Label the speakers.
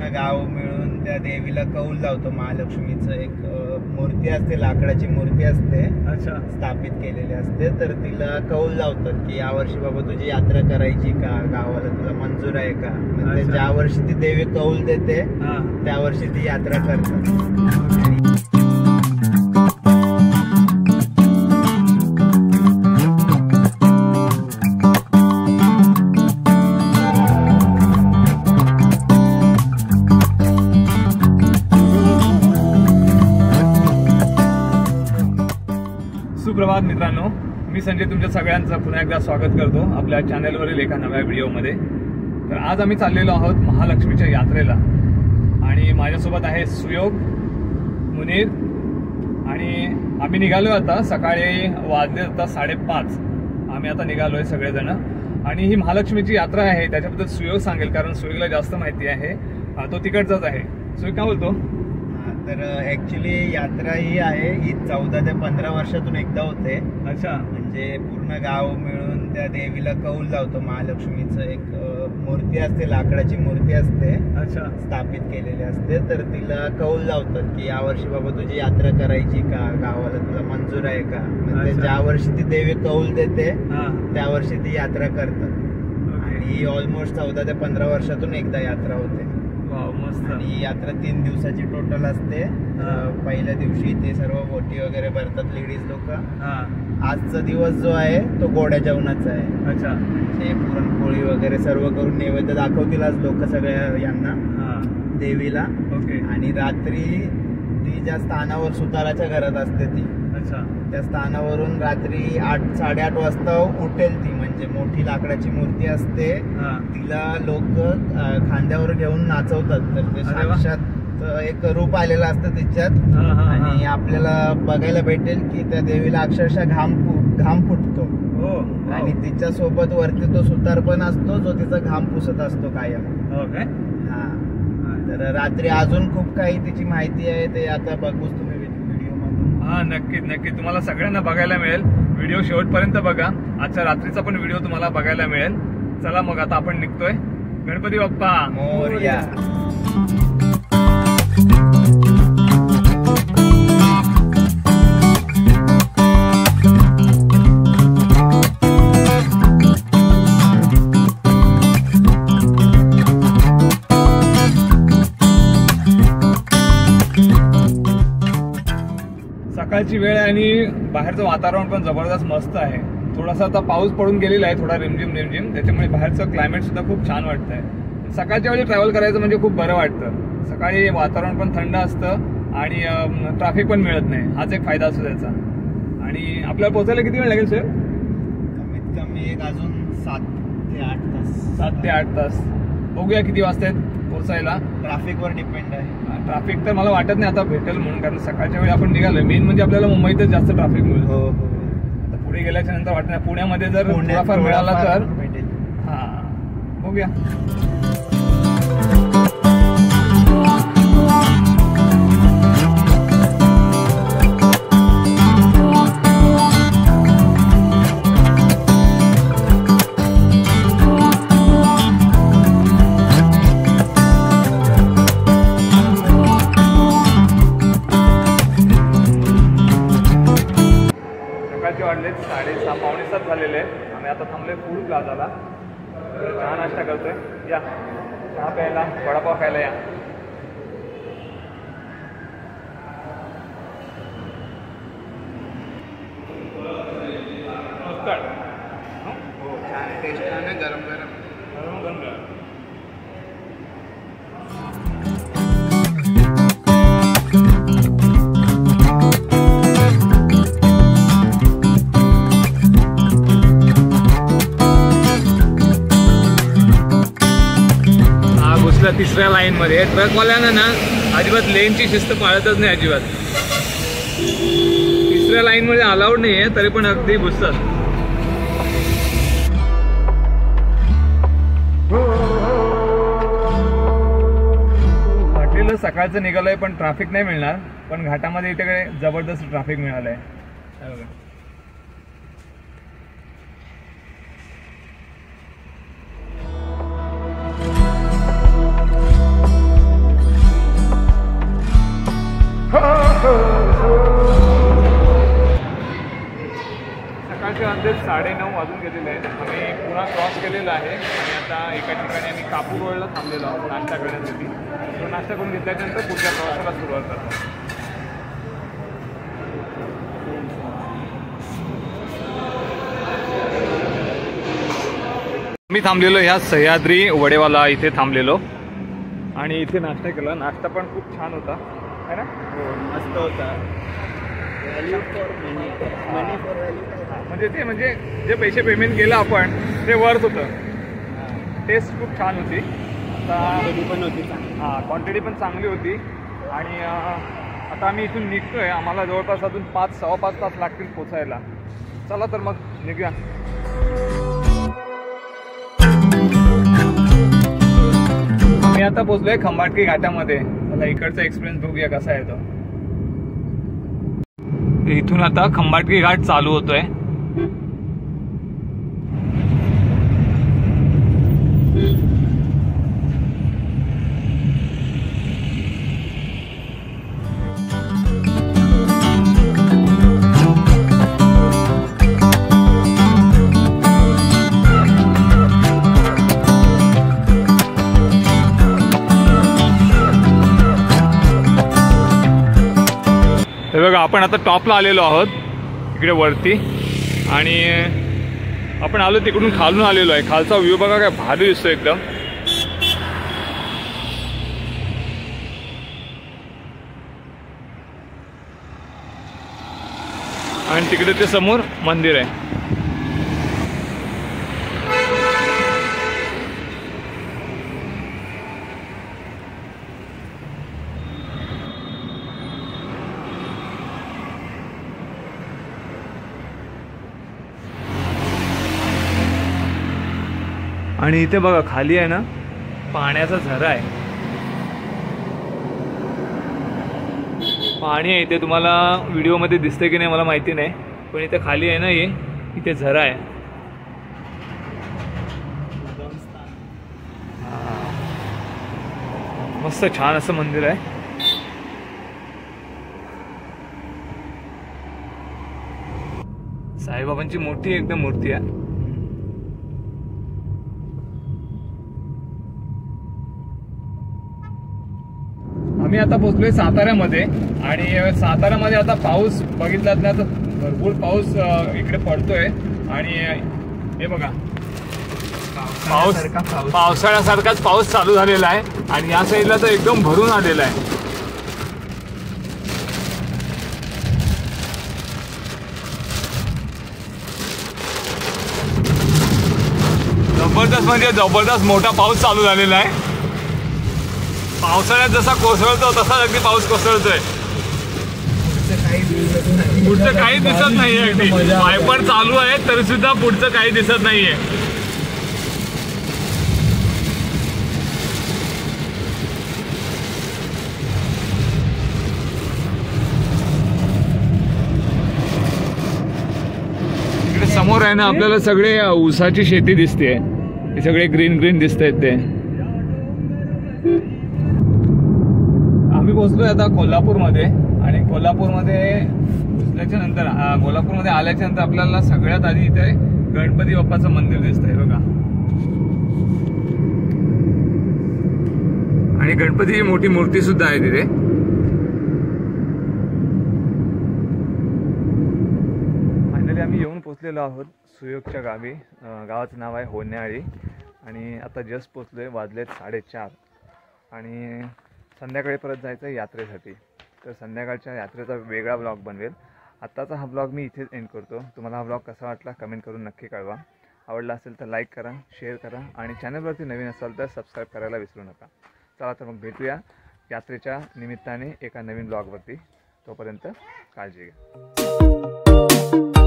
Speaker 1: गाव मिळून त्या देवीला कौल लावतो. महालक्ष्मीचं एक मूर्ती असते, लाकडाची मूर्ती असते, स्थापित केलेली असते. तर तिला कौल लावतात की यावर्षी बाबा तुझी यात्रा करायची का, गावाला तुला मंजूर आहे का. ज्या वर्षी ती देवी कौल देते त्या वर्षी ती यात्रा करतात.
Speaker 2: सुप्रभात मित्रांनो, मी संजय तुमच्या सगळ्यांचं पुन्हा एकदा स्वागत करतो आपल्या चॅनलवरील एका नव्या व्हिडिओमध्ये. तर आज आम्ही चाललेलो आहोत महालक्ष्मीच्या यात्रेला आणि माझ्यासोबत आहे सुयोग, मुनीर आणि आम्ही निघालो. आता सकाळी वाजले आता 5:30. आम्ही आता निघालोय सगळेजण आणि ही महालक्ष्मीची यात्रा आहे त्याच्याबद्दल सुयोग सांगेल, कारण सुयोगला जास्त माहिती आहे, तो तिकडचाच आहे. सुयोग काय बोलतो?
Speaker 1: तर ऍक्च्युली यात्रा ही आहे, ही 14 ते 15 वर्षातून एकदा होते. म्हणजे पूर्ण गाव मिळून त्या देवीला कौल लावतो. महालक्ष्मीचं एक मूर्ती असते, लाकडाची मूर्ती असते, स्थापित केलेली असते. तर तिला कौल लावतात की यावर्षी बाबा तुझी यात्रा करायची का, गावाला तुला मंजूर आहे का. म्हणजे ज्या वर्षी ती देवी कौल देते त्या वर्षी ती यात्रा करतात आणि ऑलमोस्ट 14 ते 15 वर्षातून एकदा यात्रा होते. आणि यात्रा 3 दिवसाची टोटल असते. पहिल्या दिवशी ते सर्व बोटी वगैरे भरतात लेडीज लोक. आजचा दिवस जो आहे तो गोड्या जेवणाचा आहे. म्हणजे पुरणपोळी वगैरे सर्व करून नैवेद्य दाखवतील आज लोक सगळ्या यांना, देवीला. आणि रात्री ती ज्या स्थानावर सुताराच्या घरात असते ती, त्या स्थानावरून रात्री 8-8:30 वाजता उठेल ती. म्हणजे मोठी लाकडाची मूर्ती असते, तिला लोक खांद्यावर घेऊन नाचवतात. तर ते साक्षात एक रूप आलेलं असतं तिच्यात आणि आपल्याला बघायला भेटेल की त्या देवीला अक्षरशः घाम फुटतो. आणि तिच्या सोबत वरती तो सुतार पण असतो जो तिचा घाम पुसत असतो कायम. हा, तर रात्री अजून खूप काही तिची माहिती आहे, ते आता बघूच तुम्ही व्हिडिओ मधून.
Speaker 2: हा, नक्कीच तुम्हाला सगळ्यांना बघायला मिळेल. व्हिडिओ शेवटपर्यंत बघा. आजच्या रात्रीचा पण व्हिडिओ तुम्हाला बघायला मिळेल. चला मग आता आपण निघतोय. गणपती बाप्पा
Speaker 1: मोरया.
Speaker 2: सकाळची वेळ आहे आणि बाहेरचं वातावरण पण जबरदस्त मस्त आहे. थोडासा आता पाऊस पडून गेलेला आहे, थोडा रिमझिम, त्याच्यामुळे बाहेरचं क्लायमेट सुद्धा खूप छान वाटतंय. सकाळच्या वेळी ट्रॅव्हल करायचं म्हणजे खूप बरं वाटतं. सकाळी वातावरण पण थंड असतं आणि ट्रॅफिक पण मिळत नाही, हाच एक फायदा असतो त्याचा. आणि आपल्याला पोहोचायला किती वेळ लागेल सर?
Speaker 1: कमीत कमी एक अजून 7 ते 8 तास.
Speaker 2: 7 ते 8 तास. बघूया किती वाजता पोहोचायला.
Speaker 1: ट्रॅफिकवर डिपेंड आहे.
Speaker 2: ट्रॅफिक तर मला वाटत नाही आता भेटेल म्हणून, कारण सकाळच्या वेळी आपण निघालोय. मेन म्हणजे आपल्याला मुंबईतच जास्त ट्रॅफिक मिळेल. आता पुढे गेल्याच्या नंतर वाटत नाही. पुण्यामध्ये जर थोडाफार मिळाला तर
Speaker 1: भेटेल.
Speaker 2: हा, बघूया. वाजले 6:30 पावणे 7 झालेले आहेत. आम्ही आता थांबलोय फूड प्लाझाला. चहा नाश्ता करतोय. या चहा प्यायला, वडापाव खायला या.
Speaker 1: हो, छान टेस्ट आहे. गरम गरम.
Speaker 2: तिसऱ्या लाईन मध्ये ट्रकवाल्यांना ना अजिबात लेनची शिस्त पाळतच नाही अजिबात. तिसऱ्या लाईन मध्ये अलाउड नाहीये तरी पण अगदी घुसतात. वाटलेलं सकाळचं निघालोय पण ट्रॅफिक नाही मिळणार, पण घाटामध्ये इथे जबरदस्त ट्रॅफिक मिळालंय. सकाळचे अंदाजे 9:30 वाजून गेलेले आहेत. आम्ही पुन्हा क्रॉस केलेला आहे आणि आता एका ठिकाणी आम्ही कापूर रोडला थांबलेलो आहोत नाश्ता करण्यासाठी. तो नाश्ता करून घेतल्यानंतर पुढच्या प्रवासाला सुरुवात करतो. मी थांबलेलो ह्या सह्याद्री वडेवाला इथे थांबलेलो आणि इथे नाश्ता केला. नाश्ता पण खूप छान होता है ना.
Speaker 1: मस्त होता.
Speaker 2: म्हणजे जे पैसे पेमेंट केलं आपण ते वर्थ होतं. टेस्ट खूप छान होती.
Speaker 1: क्वांटिटी पण होती.
Speaker 2: हां, क्वांटिटी पण चांगली होती. आणि आता आम्ही इथून निघतोय. आम्हाला जवळपास अजून 5-5.25 तास लागतील पोचायला. चला तर मग निघूया. मी आता पोचलोय खंबाटकी घाटामध्ये. मला इकडचा एक्सपिरियन्स बघूया कसा आहे तो. इथून आता खंबाटकी घाट चालू होतोय. हे बघा, आपण आता टॉपला आलेलो आहोत इकडे वरती. आणि आपण आलो तिकडून खालून आलेलो आहे. खालचा व्ह्यू बघा काय भारी दिसतो एकदम. आणि तिकडे ते समोर मंदिर आहे. आणि इथे बघा खाली आहे ना पाण्याचा झरा आहे. पाणी आहे इथे. तुम्हाला व्हिडिओमध्ये दिसतंय की नाही मला माहिती नाही, पण इथे खाली आहे ना हे इथे झरा आहे. मस्त छान असं मंदिर आहे. साईबाबांची मोठी एकदम मूर्ती आहे. आम्ही आता पोहोचलोय साताऱ्यामध्ये. आणि साताऱ्यामध्ये आता पाऊस बघितलात ना तर भरपूर पाऊस इकडे पडतोय. आणि हे बघा पावसाळ्यासारखाच पाऊस चालू झालेला आहे. आणि या साईडला तर एकदम भरून आलेला आहे. जबरदस्त म्हणजे जबरदस्त मोठा पाऊस चालू झालेला आहे. पावसाळ्यात जसा कोसळतो तसा अगदी पाऊस कोसळतोय. पुढचं काही दिसत नाहीये. अगदी वायपर चालू आहे तरी सुद्धा पुढचं काही दिसत नाहीये. इकडे समोर आहे ना आपल्याला सगळे ऊसाची शेती दिसते. हे सगळे ग्रीन ग्रीन दिसत आहेत ते. आम्ही पोहोचलोय आता कोल्हापूरमध्ये. आणि कोल्हापूरमध्ये पोहोचल्याच्या नंतर कोल्हापूरमध्ये आल्याच्या नंतर आपल्याला सगळ्यात आधी इथे गणपती बाप्पाचं मंदिर दिसतंय बघा. आणि गणपतीची मोठी मूर्ती सुद्धा आहे तिथे. फायनली आम्ही येऊन पोहोचलेलो आहोत सुयोगच्या गावी. गावाचं नाव आहे होन्याळी. आणि आता जस्ट पोहोचलोय. वाजलेत 4:30. आणि संध्याकाळी परत जायचं आहे यात्रेसाठी. तर संध्याकाळच्या यात्रेचा वेगळा ब्लॉग बनवेल. आत्ताचा हा ब्लॉग मी इथेच एंड करतो. तुम्हाला हा ब्लॉग कसा वाटला कमेंट करून नक्की कळवा. आवडला असेल तर लाईक करा, शेअर करा आणि चॅनलवरती नवीन असाल तर सबस्क्राईब करायला विसरू नका. चला तर मग भेटूया यात्रेच्या निमित्ताने एका नवीन ब्लॉगवरती. तोपर्यंत काळजी घ्या.